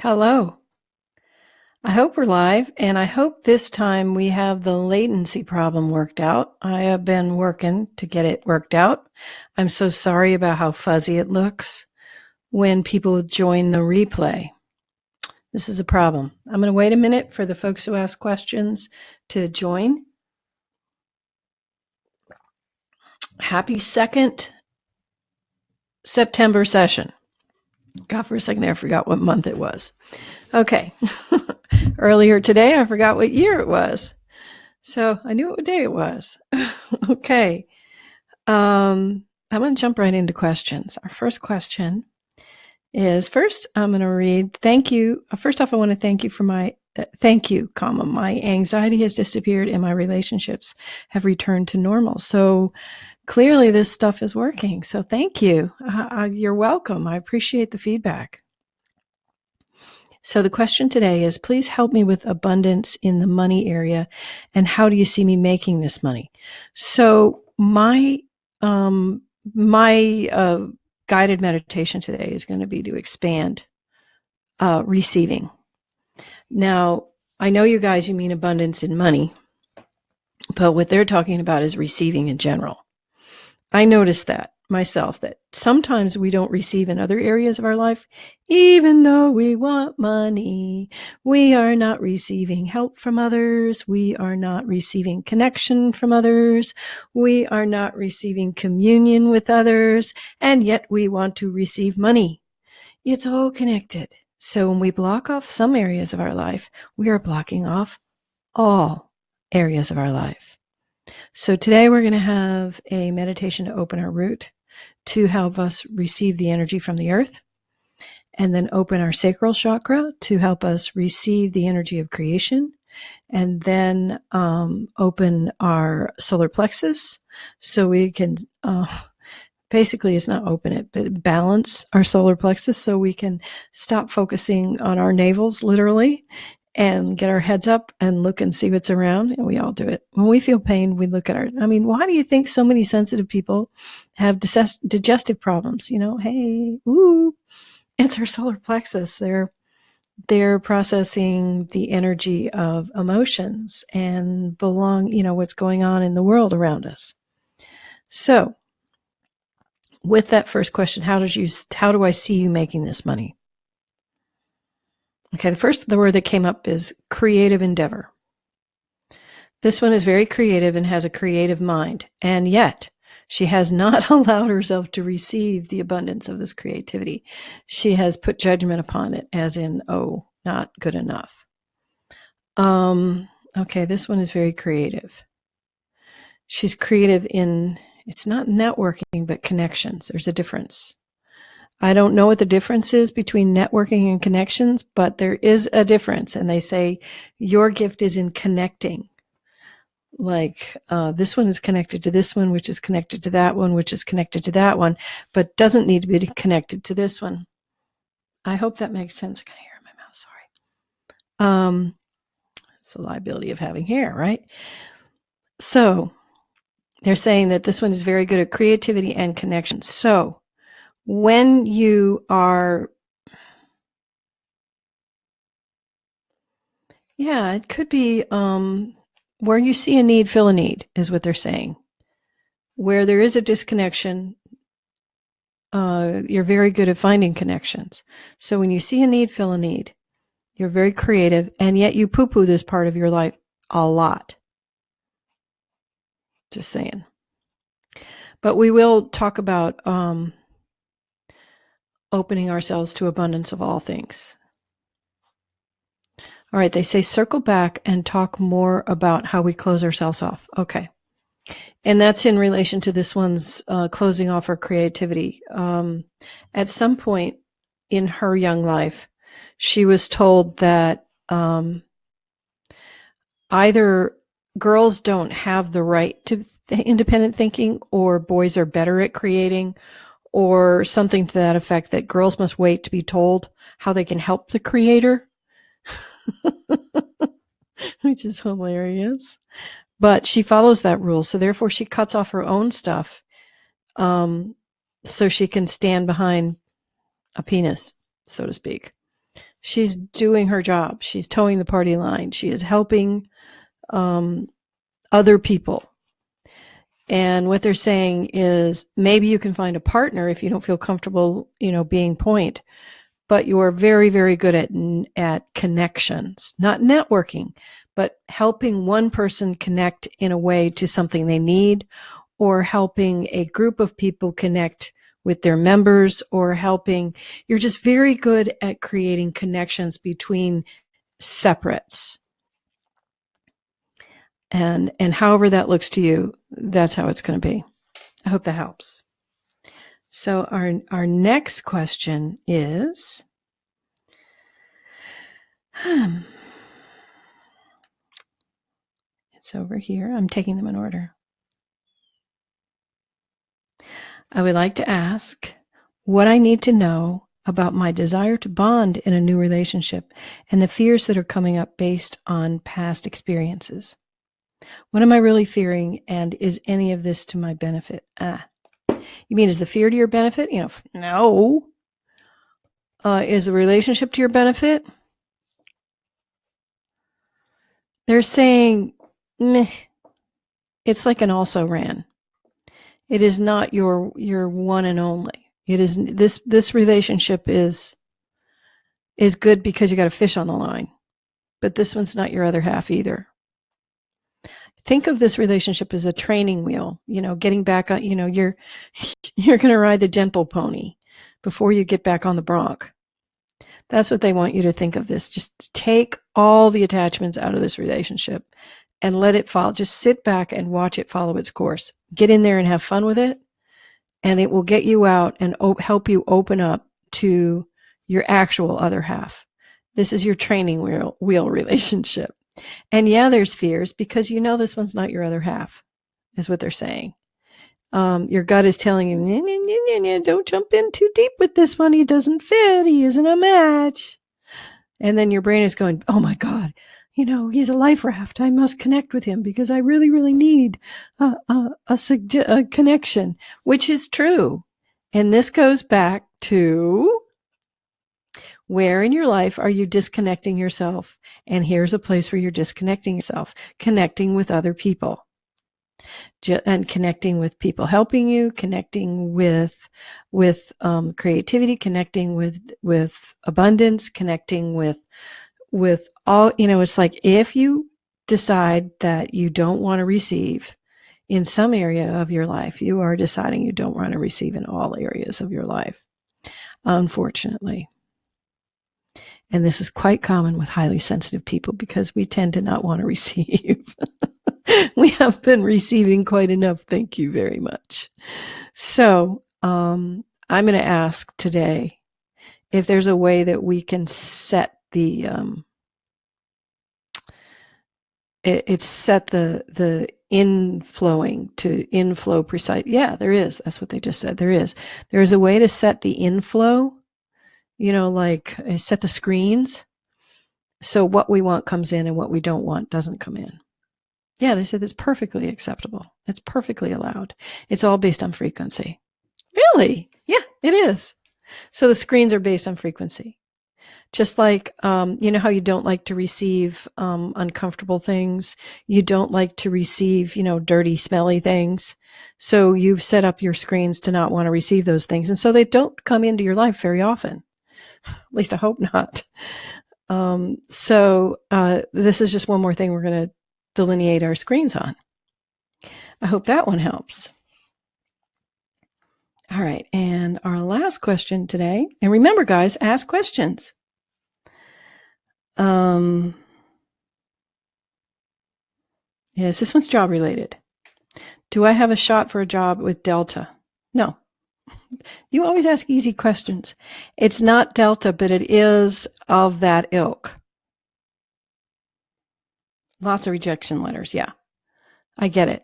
Hello. I hope we're live, and I hope this time we have the latency problem worked out. I have been working to get it worked out. I'm so sorry about how fuzzy it looks when people join the replay. This is a problem. I'm going to wait a minute for the folks who ask questions to join. Happy 2nd September session. God, for a second there, I forgot what month it was. Okay. Earlier today, I forgot what year it was. So I knew what day it was. Okay. I'm going to jump right into questions. Our first question is, first, I'm going to read, thank you. First off, I want to thank you for thank you, my anxiety has disappeared and my relationships have returned to normal. So clearly this stuff is working. So thank you. You're welcome. I appreciate the feedback. So the question today is, please help me with abundance in the money area, and how do you see me making this money? So my guided meditation today is going to be to expand receiving. Now, I know you guys, you mean abundance in money, but what they're talking about is receiving in general. I noticed that myself, that sometimes we don't receive in other areas of our life, even though we want money. We are not receiving help from others. We are not receiving connection from others. We are not receiving communion with others, and yet we want to receive money. It's all connected. So when we block off some areas of our life, we are blocking off all areas of our life. So today we're going to have a meditation to open our root, to help us receive the energy from the earth, and then open our sacral chakra to help us receive the energy of creation, and then open our solar plexus so we can basically, it's not open it, but balance our solar plexus so we can stop focusing on our navels, literally, and get our heads up and look and see what's around. And we all do it. When we feel pain, we look at why do you think so many sensitive people have digestive problems? Hey, it's our solar plexus. They're processing the energy of emotions and what's going on in the world around us. So with that first question, how do I see you making this money? Okay, the word that came up is creative endeavor. This one is very creative and has a creative mind, and yet she has not allowed herself to receive the abundance of this creativity. She has put judgment upon it, as in, not good enough. Okay, this one is very creative. She's creative it's not networking, but connections. There's a difference. I don't know what the difference is between networking and connections, but there is a difference. And they say your gift is in connecting. Like this one is connected to this one, which is connected to that one, which is connected to that one, but doesn't need to be connected to this one. I hope that makes sense. I got hair in my mouth, sorry. It's the liability of having hair, right? So they're saying that this one is very good at creativity and connection. So when you are, it could be where you see a need, fill a need, is what they're saying. Where there is a disconnection, you're very good at finding connections. So when you see a need, fill a need. You're very creative, and yet you poo-poo this part of your life a lot. Just saying. But we will talk about opening ourselves to abundance of all things. All right, they say circle back and talk more about how we close ourselves off. Okay. And that's in relation to this one's closing off her creativity. At some point in her young life, she was told that either girls don't have the right to independent thinking, or boys are better at creating, or something to that effect, that girls must wait to be told how they can help the creator, which is hilarious. But she follows that rule, so therefore she cuts off her own stuff so she can stand behind a penis, so to speak. She's doing her job. She's towing the party line. She is helping other people. And what they're saying is maybe you can find a partner if you don't feel comfortable, being point. But you're very, very good at connections, not networking, but helping one person connect in a way to something they need, or helping a group of people connect with their members, or you're just very good at creating connections between separates. And however that looks to you, that's how it's going to be. I hope that helps. So our next question is, it's over here. I'm taking them in order. I would like to ask what I need to know about my desire to bond in a new relationship and the fears that are coming up based on past experiences. What am I really fearing, and is any of this to my benefit? You mean, is the fear to your benefit? No. Is the relationship to your benefit? They're saying, meh. It's like an also ran. It is not your one and only. It is this relationship is good because you got a fish on the line, but this one's not your other half either. Think of this relationship as a training wheel. Getting back on. You're going to ride the gentle pony before you get back on the bronc. That's what they want you to think of this. Just take all the attachments out of this relationship and let it follow. Just sit back and watch it follow its course. Get in there and have fun with it, and it will get you out and help you open up to your actual other half. This is your training wheel relationship. And yeah, there's fears because this one's not your other half, is what they're saying. Your gut is telling you, don't jump in too deep with this one. He doesn't fit. He isn't a match. And then your brain is going, oh my God, he's a life raft. I must connect with him because I really, really need a connection, which is true. And this goes back to, where in your life are you disconnecting yourself? And here's a place where you're disconnecting yourself, connecting with other people. And connecting with people helping you, connecting with creativity, connecting with abundance, connecting with all, it's like if you decide that you don't want to receive in some area of your life, you are deciding you don't want to receive in all areas of your life, unfortunately. And this is quite common with highly sensitive people because we tend to not want to receive. We have been receiving quite enough. Thank you very much. So I'm going to ask today if there's a way that we can set the the inflowing to inflow precise. Yeah, there is. That's what they just said. There is a way to set the inflow. Like set the screens so what we want comes in and what we don't want doesn't come in. Yeah, they said it's perfectly acceptable. It's perfectly allowed. It's all based on frequency. Really? Yeah, it is. So the screens are based on frequency. Just like, how you don't like to receive uncomfortable things. You don't like to receive, dirty, smelly things. So you've set up your screens to not want to receive those things. And so they don't come into your life very often. At least I hope not. So this is just one more thing we're going to delineate our screens on. I hope that one helps. All right. And our last question today, and remember guys, ask questions. Yes, this one's job related. Do I have a shot for a job with Delta? No. You always ask easy questions. It's not Delta, but it is of that ilk. Lots of rejection letters. Yeah, I get it.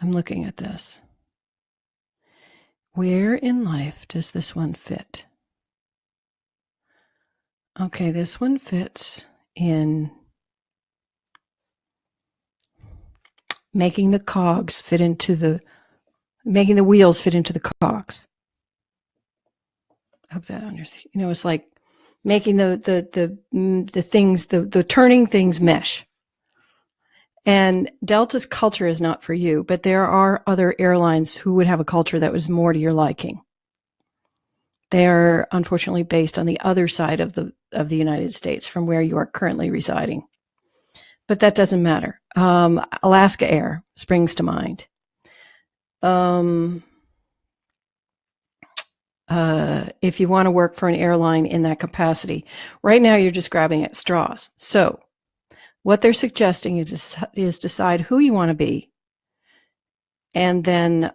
I'm looking at this. Where in life does this one fit? Okay, this one fits in making the cogs fit into making the wheels fit into the cogs. I hope that it's like making the things, the turning things mesh. And Delta's culture is not for you, but there are other airlines who would have a culture that was more to your liking. They are unfortunately based on the other side of the United States from where you are currently residing. But that doesn't matter. Alaska Air springs to mind. If you want to work for an airline in that capacity, right now you're just grabbing at straws. So what they're suggesting is decide who you want to be, and then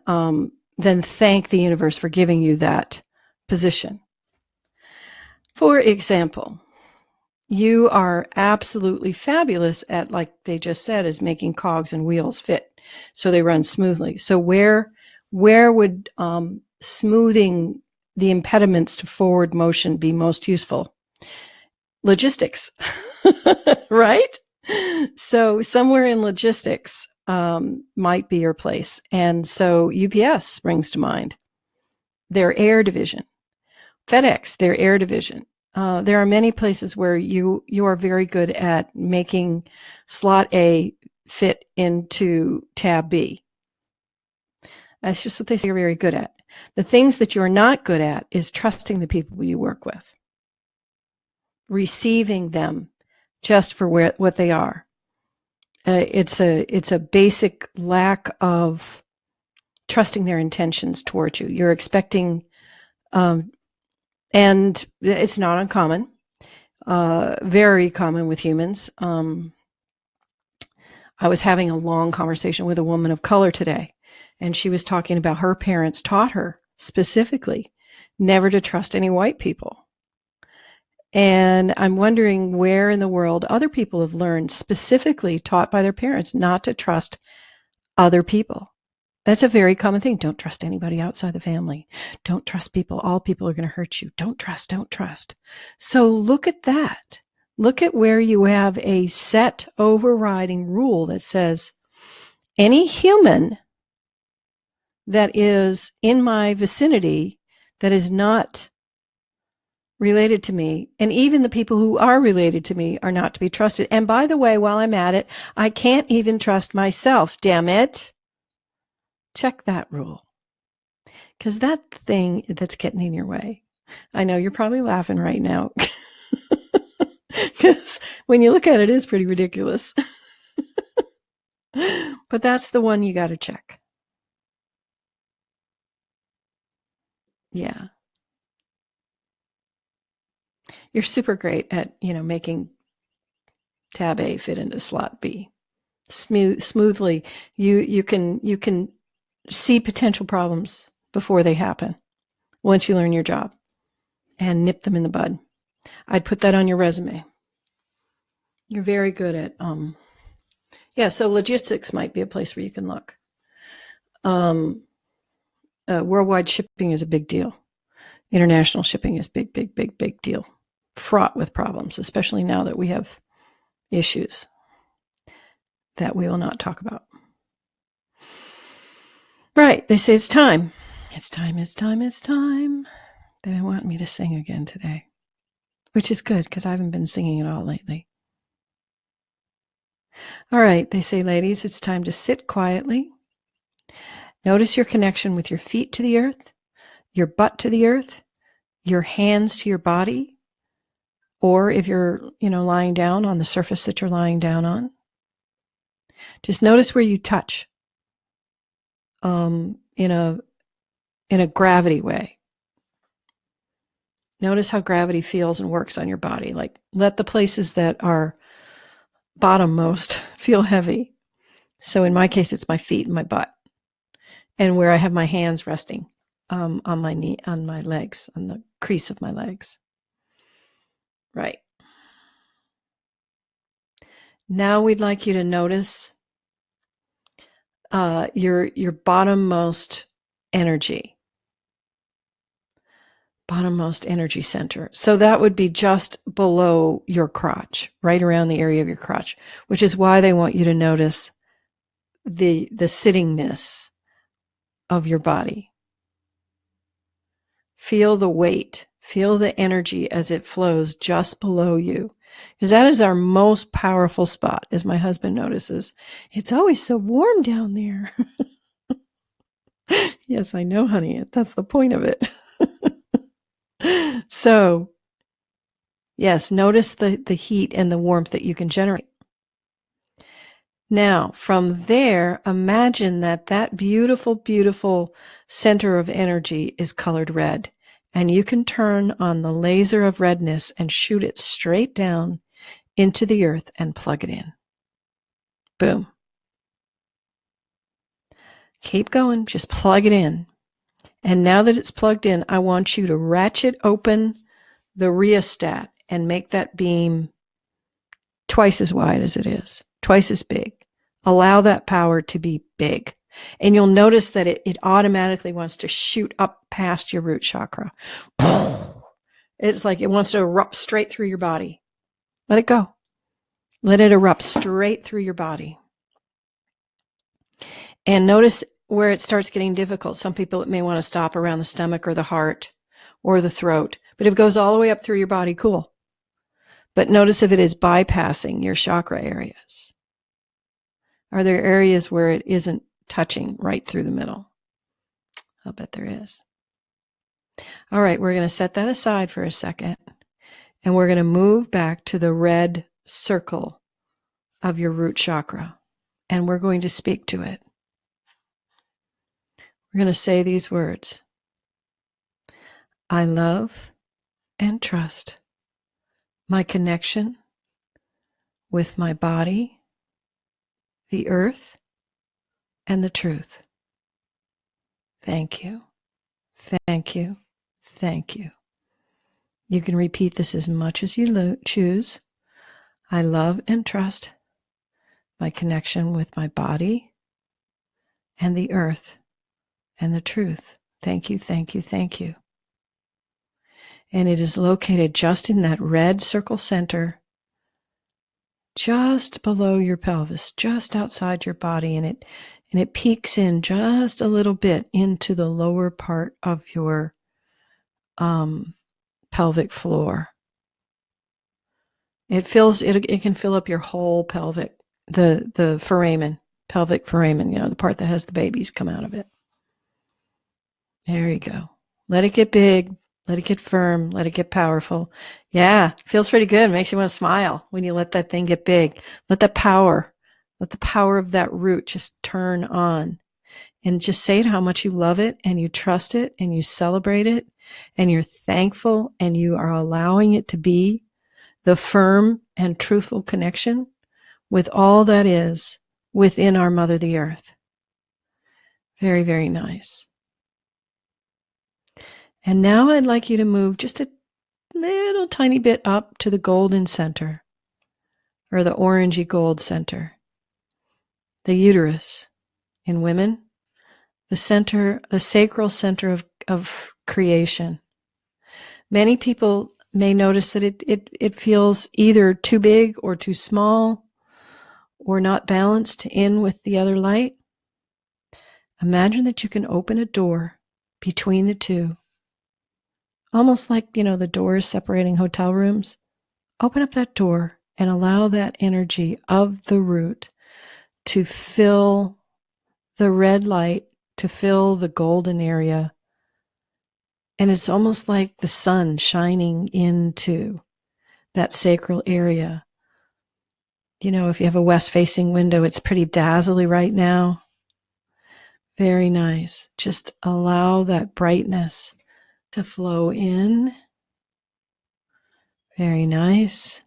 thank the universe for giving you that position. For example, you are absolutely fabulous at, like they just said, is making cogs and wheels fit so they run smoothly. So where would smoothing the impediments to forward motion be most useful? Logistics, right? So somewhere in logistics might be your place. And so UPS springs to mind. Their air division. FedEx, their air division. There are many places where you are very good at making slot A fit into tab B. That's just what they say you're very good at. The things that you're not good at is trusting the people you work with, receiving them just for what they are. It's a basic lack of trusting their intentions towards you. You're expecting, and it's not uncommon, very common with humans. I was having a long conversation with a woman of color today, and she was talking about her parents taught her specifically never to trust any white people. And I'm wondering where in the world other people have learned, specifically taught by their parents, not to trust other people. That's a very common thing. Don't trust anybody outside the family. Don't trust people. All people are going to hurt you. Don't trust, don't trust. So look at that. Look at where you have a set overriding rule that says any human that is in my vicinity that is not related to me, and even the people who are related to me, are not to be trusted. And by the way, while I'm at it, I can't even trust myself, damn it. Check that rule. Because that thing that's getting in your way. I know you're probably laughing right now. Because when you look at it, it is pretty ridiculous. But that's the one you got to check. Yeah. You're super great at, making tab A fit into slot B. Smoothly. You can see potential problems before they happen once you learn your job and nip them in the bud. I'd put that on your resume. You're very good at so logistics might be a place where you can look. Worldwide shipping is a big deal. International shipping is big deal. Fraught with problems, especially now that we have issues that we will not talk about. Right, they say it's time. It's time. They want me to sing again today, which is good because I haven't been singing at all lately. All right, they say, ladies, it's time to sit quietly. Notice your connection with your feet to the earth, your butt to the earth, your hands to your body, or if you're, lying down on the surface that you're lying down on. Just notice where you touch in a gravity way. Notice how gravity feels and works on your body. Like, let the places that are bottommost feel heavy. So in my case, it's my feet and my butt, and where I have my hands resting on my knee, on my legs, on the crease of my legs. Right. Now we'd like you to notice your bottommost energy. Bottommost energy center. So that would be just below your crotch, right around the area of your crotch, which is why they want you to notice the sittingness of your body. Feel the weight. Feel the energy as it flows just below you. Because that is our most powerful spot, as my husband notices. It's always so warm down there. Yes, I know, honey. That's the point of it. So, yes, notice the heat and the warmth that you can generate. Now, from there, imagine that beautiful, beautiful center of energy is colored red. And you can turn on the laser of redness and shoot it straight down into the earth and plug it in. Boom. Keep going. Just plug it in. And now that it's plugged in, I want you to ratchet open the rheostat and make that beam twice as wide as it is, twice as big. Allow that power to be big. And you'll notice that it automatically wants to shoot up past your root chakra. It's like it wants to erupt straight through your body. Let it go. Let it erupt straight through your body. And notice where it starts getting difficult. Some people, it may want to stop around the stomach or the heart or the throat. But if it goes all the way up through your body, cool. But notice if it is bypassing your chakra areas. Are there areas where it isn't touching right through the middle? I'll bet there is. All right, we're going to set that aside for a second. And we're going to move back to the red circle of your root chakra. And we're going to speak to it. We're going to say these words. I love and trust my connection with my body, the earth, and the truth. Thank you. Thank you. Thank you. You can repeat this as much as you choose. I love and trust my connection with my body and the earth and the truth. Thank you, thank you, thank you. And it is located just in that red circle center, just below your pelvis, just outside your body, and it peeks in just a little bit into the lower part of your pelvic floor. It can fill up your whole pelvic, the foramen, pelvic foramen, the part that has the babies come out of it. There you go. Let it get big. Let it get firm. Let it get powerful. Yeah, feels pretty good. Makes you want to smile when you let that thing get big. Let the power of that root just turn on. And just say it how much you love it and you trust it and you celebrate it and you're thankful and you are allowing it to be the firm and truthful connection with all that is within our Mother, the Earth. Very, very nice. And now I'd like you to move just a little tiny bit up to the golden center, or the orangey gold center, the uterus in women, the sacral center of creation. Many people may notice that it feels either too big or too small or not balanced in with the other light. Imagine that you can open a door between the two. Almost like, the doors separating hotel rooms. Open up that door and allow that energy of the root to fill the red light, to fill the golden area. And it's almost like the sun shining into that sacral area. If you have a west-facing window, it's pretty dazzly right now. Very nice. Just allow that brightness to flow in. Very nice.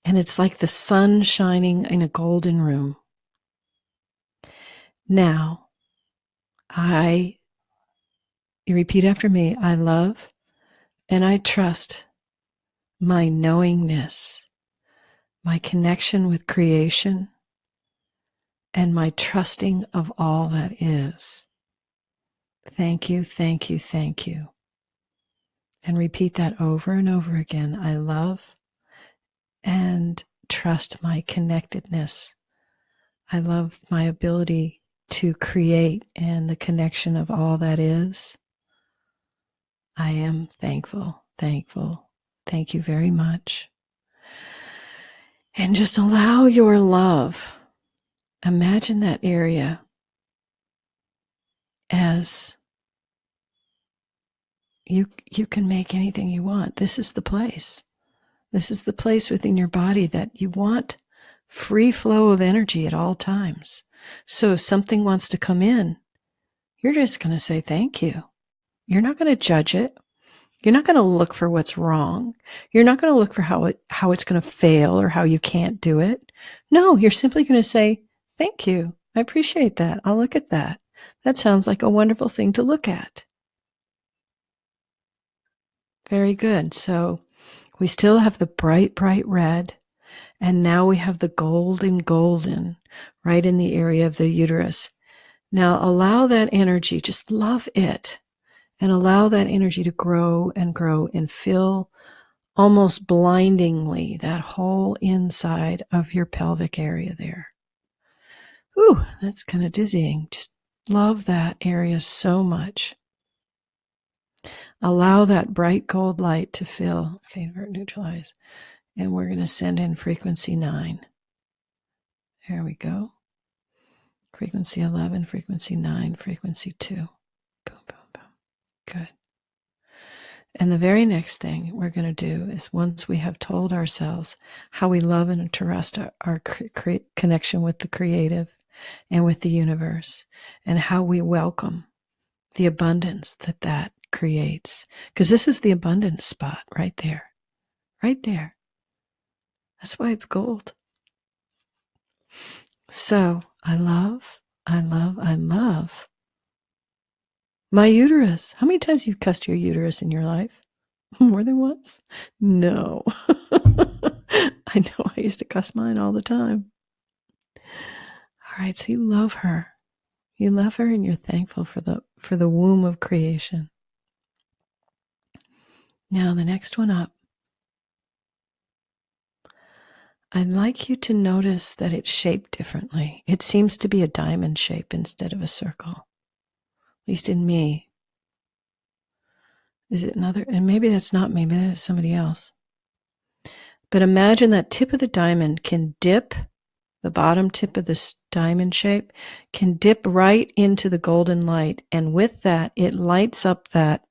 And it's like the sun shining in a golden room. Now, you repeat after me, I love and I trust my knowingness, my connection with creation, and my trusting of all that is. Thank you, thank you, thank you. And repeat that over and over again. I love and trust my connectedness. I love my ability to create and the connection of all that is. I am thankful, thankful. Thank you very much. And just allow your love. Imagine that area as you can make anything you want. This is the place. This is the place within your body that you want free flow of energy at all times. So if something wants to come in, you're just going to say thank you. You're not going to judge it. You're not going to look for what's wrong. You're not going to look for how it's going to fail or how you can't do it. No, you're simply going to say, thank you. I appreciate that. I'll look at that. That sounds like a wonderful thing to look at. Very good. So we still have the bright, bright red. And now we have the golden right in the area of the uterus. Now allow that energy, just love it, and allow that energy to grow and fill almost blindingly that whole inside of your pelvic area there. Ooh, that's kind of dizzying. Just love that area so much. Allow that bright gold light to fill. Okay, invert, neutralize. And we're going to send in frequency 9. There we go. Frequency 11, frequency 9, frequency 2. Boom, boom, boom. Good. And the very next thing we're going to do is, once we have told ourselves how we love and trust our connection with the creative and with the universe, and how we welcome the abundance that creates. Because this is the abundance spot right there. Right there. That's why it's gold. So I love my uterus. How many times have you cussed your uterus in your life? More than once? No. I know, I used to cuss mine all the time. All right, so you love her. You love her, and you're thankful for the womb of creation. Now the next one up. I'd like you to notice that it's shaped differently. It seems to be a diamond shape instead of a circle. At least in me. Is it another? And maybe that's not me, maybe that's somebody else. But imagine that tip of the diamond can dip, the bottom tip of this diamond shape can dip right into the golden light. And with that, it lights up that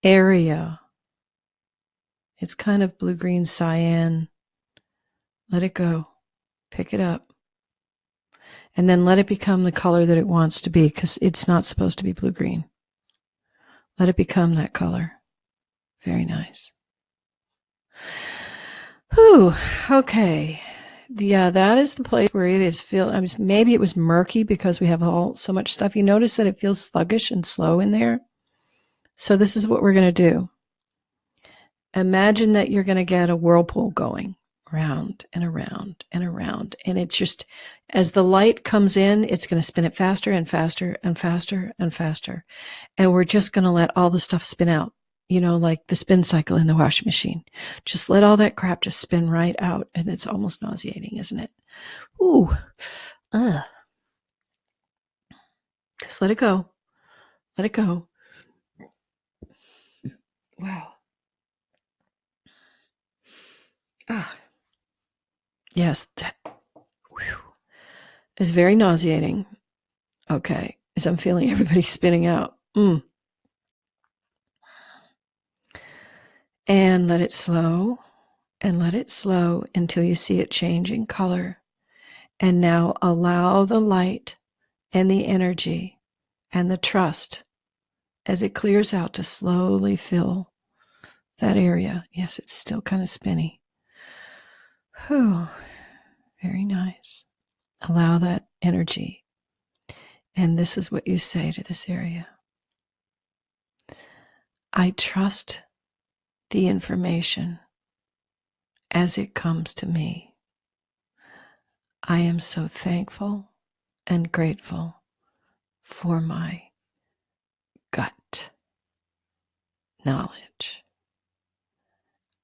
area. It's kind of blue-green cyan. Let it go. Pick it up. And then let it become the color that it wants to be, because it's not supposed to be blue-green. Let it become that color. Very nice. Whew, okay. Yeah, that is the place where it is maybe it was murky because we have so much stuff. You notice that it feels sluggish and slow in there. So this is what we're going to do. Imagine that you're going to get a whirlpool going round and around and around. And it's just, as the light comes in, it's going to spin it faster and faster and faster and faster. And we're just going to let all the stuff spin out. You know, like the spin cycle in the washing machine. Just let all that crap just spin right out. And it's almost nauseating, isn't it? Ooh. Just let it go. Let it go. Wow. Yes. It's very nauseating. Okay. As I'm feeling everybody spinning out. And let it slow. And let it slow until you see it changing color. And now allow the light and the energy and the trust as it clears out to slowly fill that area. Yes, it's still kind of spinny. Whew. Very nice. Allow that energy. And this is what you say to this area. I trust the information as it comes to me. I am so thankful and grateful for my gut knowledge.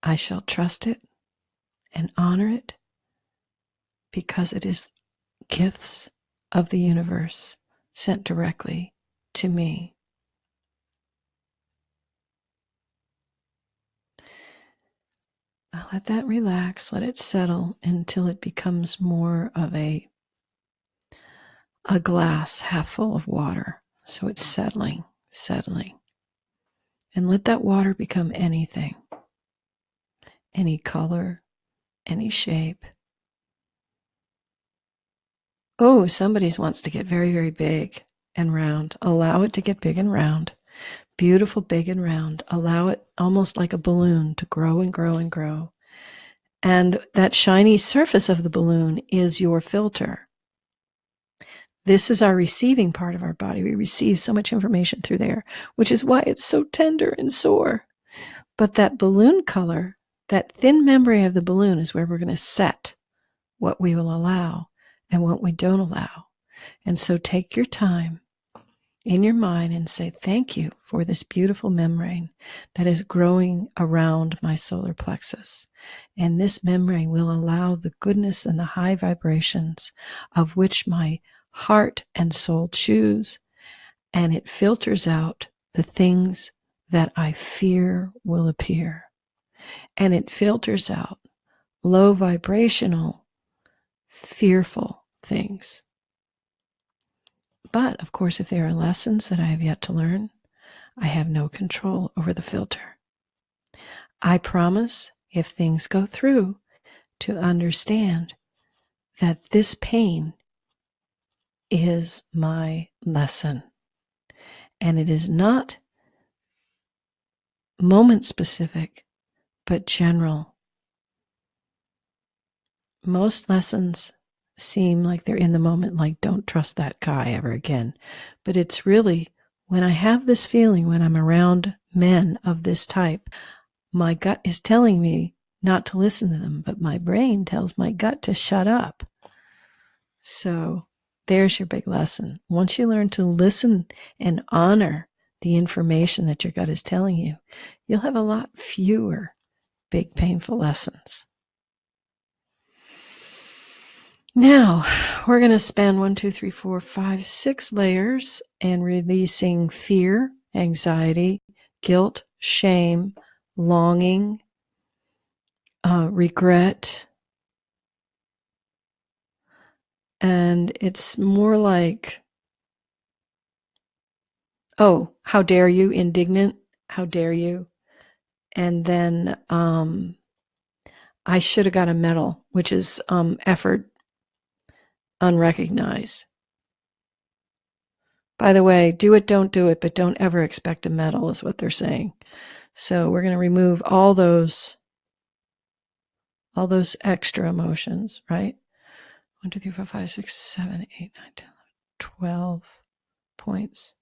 I shall trust it and honor it because it is gifts of the universe sent directly to me. Let that relax. Let it settle until it becomes more of a glass half full of water. So it's settling. And let that water become anything, any color, any shape. Oh, somebody's wants to get very, very big and round. Allow it to get big and round. Beautiful, big and round. Allow it almost like a balloon to grow and grow and grow. And that shiny surface of the balloon is your filter. This is our receiving part of our body. We receive so much information through there, which is why it's so tender and sore. But that balloon color, that thin membrane of the balloon, is where we're going to set what we will allow and what we don't allow. And so take your time in your mind and say, thank you for this beautiful membrane that is growing around my solar plexus. And this membrane will allow the goodness and the high vibrations of which my heart and soul choose, and it filters out the things that I fear will appear. And it filters out low vibrational, fearful things. But, of course, if there are lessons that I have yet to learn, I have no control over the filter. I promise, if things go through, to understand that this pain is my lesson. And it is not moment specific, but general. Most lessons seem like they're in the moment, like don't trust that guy ever again. But it's really when I have this feeling, when I'm around men of this type, my gut is telling me not to listen to them, but my brain tells my gut to shut up. So there's your big lesson. Once you learn to listen and honor the information that your gut is telling you, you'll have a lot fewer big painful lessons. Now, we're going to spend 1, 2, 3, 4, 5, 6 layers and releasing fear, anxiety, guilt, shame, longing, regret. And it's more like, oh, how dare you, indignant, how dare you. And then I should have got a medal, which is effort unrecognized. By the way, do it, don't do it, but don't ever expect a medal is what they're saying. So we're going to remove all those extra emotions, right? 1, 2, 3, 4, 5, 6, 7, 8, 9, 10, 11, 12 points.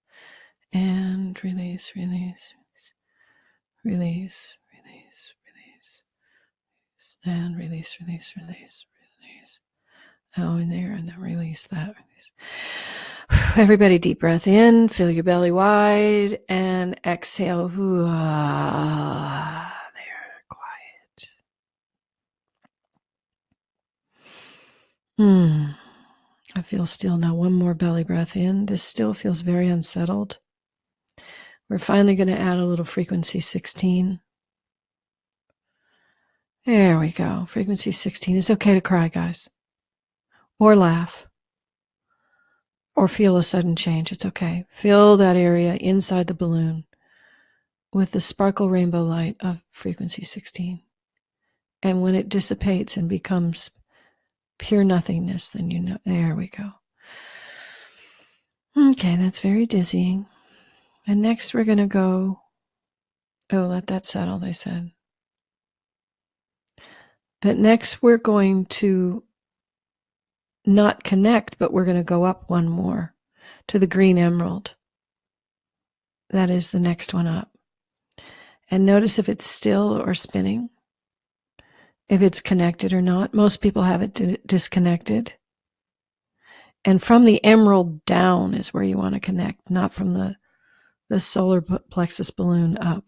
And release, release, release, release, release, and release, release, release, release. Oh, in there, and then release that. Release. Everybody, deep breath in, fill your belly wide, and exhale. There, quiet. I feel still now. One more belly breath in. This still feels very unsettled. We're finally going to add a little frequency 16. There we go. Frequency 16. It's okay to cry, guys. Or laugh. Or feel a sudden change. It's okay. Fill that area inside the balloon with the sparkle rainbow light of frequency 16. And when it dissipates and becomes pure nothingness, then you know, there we go. Okay, that's very dizzying. And next we're going to go, let that settle, they said. But next we're going to not connect, but we're going to go up one more to the green emerald. That is the next one up. And notice if it's still or spinning, if it's connected or not. Most people have it disconnected. And from the emerald down is where you want to connect, not from the solar plexus balloon up.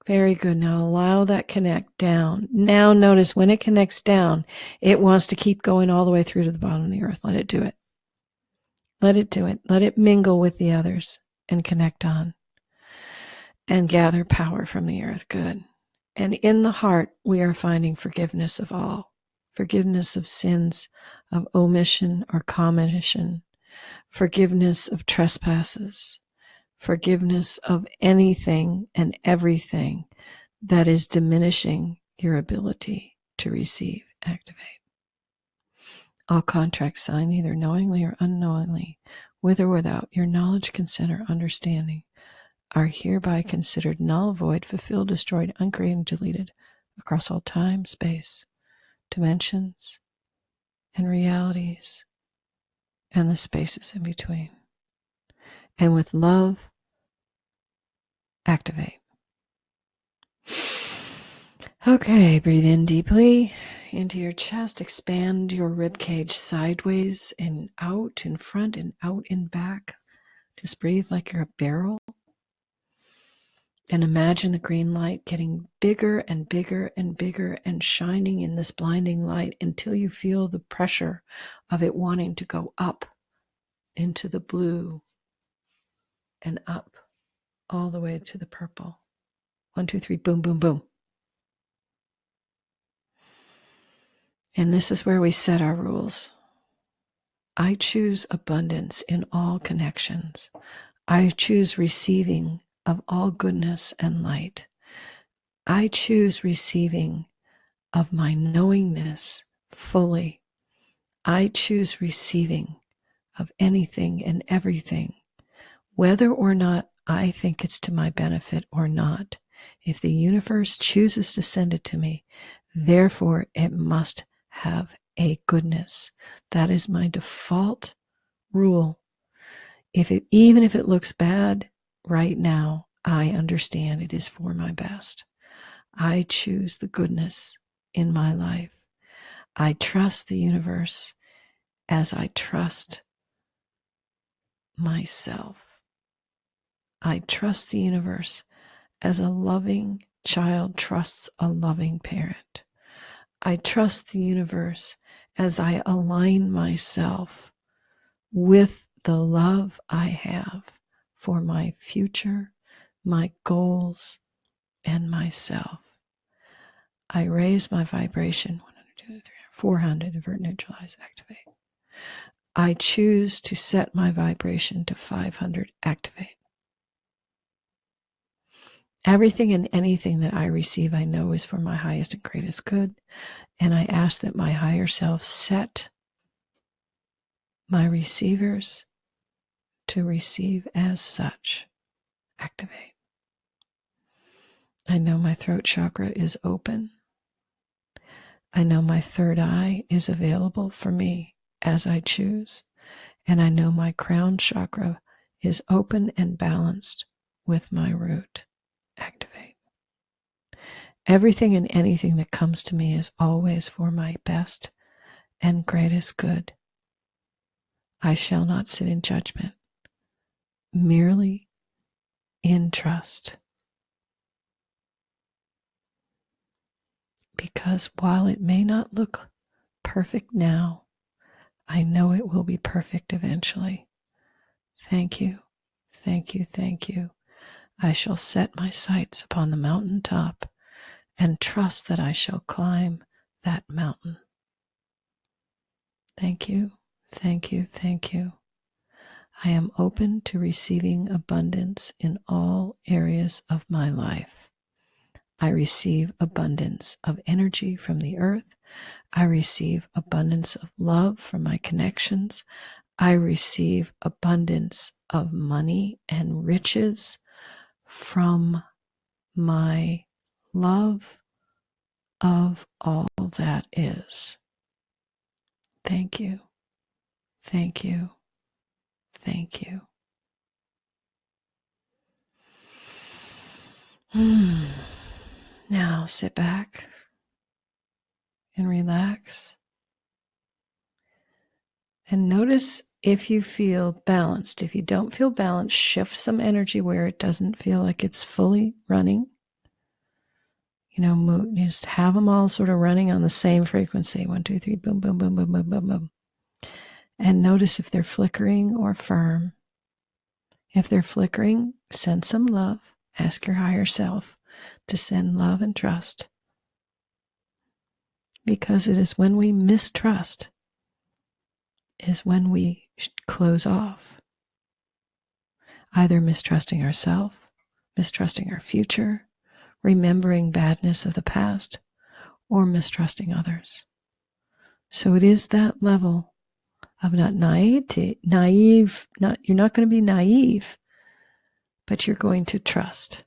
Very good. Now allow that connect down. Now notice when it connects down, it wants to keep going all the way through to the bottom of the earth. Let it do it. Let it do it. Let it mingle with the others and connect on and gather power from the earth. Good. And in the heart, we are finding forgiveness of all. Forgiveness of sins of omission or commission. Forgiveness of trespasses. Forgiveness of anything and everything that is diminishing your ability to receive, activate. All contracts signed either knowingly or unknowingly, with or without your knowledge, consent, or understanding, are hereby considered null, void, fulfilled, destroyed, uncreated, and deleted across all time, space, dimensions, and realities, and the spaces in between. And with love, activate. Okay, breathe in deeply into your chest. Expand your rib cage sideways and out in front and out in back. Just breathe like you're a barrel. And imagine the green light getting bigger and bigger and bigger and shining in this blinding light until you feel the pressure of it wanting to go up into the blue and up all the way to the purple. 1, 2, 3, boom, boom, boom. And this is where we set our rules. I choose abundance in all connections. I choose receiving of all goodness and light. I choose receiving of my knowingness fully. I choose receiving of anything and everything, whether or not I think it's to my benefit or not. If the universe chooses to send it to me, therefore it must have a goodness. That is my default rule. Even if it looks bad right now, I understand it is for my best. I choose the goodness in my life. I trust the universe as I trust myself. I trust the universe as a loving child trusts a loving parent. I trust the universe as I align myself with the love I have for my future, my goals, and myself. I raise my vibration 100, 200, 300, 400, invert, neutralize, activate. I choose to set my vibration to 500, activate. Everything and anything that I receive, I know is for my highest and greatest good. And I ask that my higher self set my receivers to receive as such. Activate. I know my throat chakra is open. I know my third eye is available for me as I choose. And I know my crown chakra is open and balanced with my root. Activate. Everything and anything that comes to me is always for my best and greatest good. I shall not sit in judgment, merely in trust. Because while it may not look perfect now, I know it will be perfect eventually. Thank you, thank you, thank you. I shall set my sights upon the mountain top and trust that I shall climb that mountain. Thank you, thank you, thank you. I am open to receiving abundance in all areas of my life. I receive abundance of energy from the earth. I receive abundance of love from my connections. I receive abundance of money and riches from my love of all that is. Thank you. Thank you. Thank you. Now sit back and relax. And notice if you feel balanced. If you don't feel balanced, shift some energy where it doesn't feel like it's fully running. Just have them all sort of running on the same frequency. 1, 2, 3, boom, boom, boom, boom, boom, boom, boom. And notice if they're flickering or firm. If they're flickering, send some love. Ask your higher self to send love and trust. Because it is when we mistrust is when we close off. Either mistrusting ourselves, mistrusting our future, remembering badness of the past, or mistrusting others. So it is that level of not naive, you're not going to be naive, but you're going to trust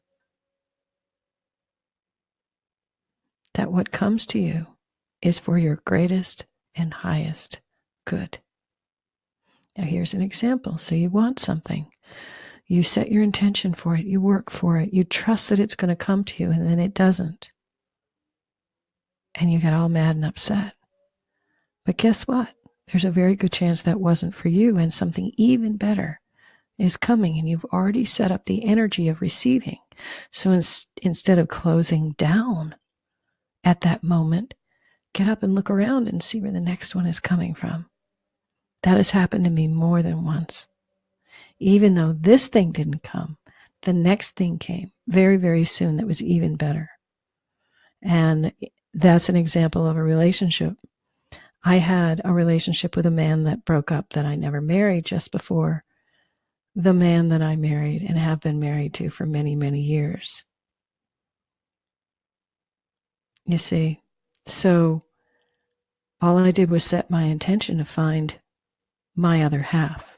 that what comes to you is for your greatest and highest good. Now here's an example. So you want something. You set your intention for it. You work for it. You trust that it's going to come to you, and then it doesn't. And you get all mad and upset. But guess what? There's a very good chance that wasn't for you, and something even better is coming, and you've already set up the energy of receiving. So instead of closing down at that moment, get up and look around and see where the next one is coming from. That has happened to me more than once. Even though this thing didn't come, the next thing came very, very soon that was even better. And that's an example of a relationship. I had a relationship with a man that broke up that I never married just before the man that I married and have been married to for many, many years. You see, so all I did was set my intention to find my other half.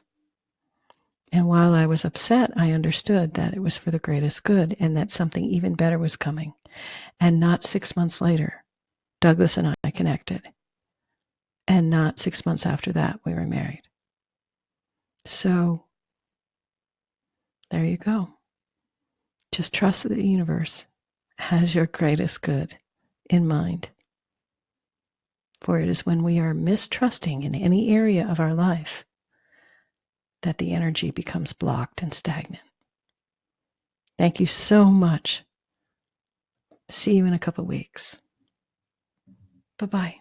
And while I was upset, I understood that it was for the greatest good and that something even better was coming. And not 6 months later, Douglas and I connected. And not 6 months after that, we were married. So there you go. Just trust that the universe has your greatest good in mind. For it is when we are mistrusting in any area of our life that the energy becomes blocked and stagnant. Thank you so much. See you in a couple weeks. Bye-bye.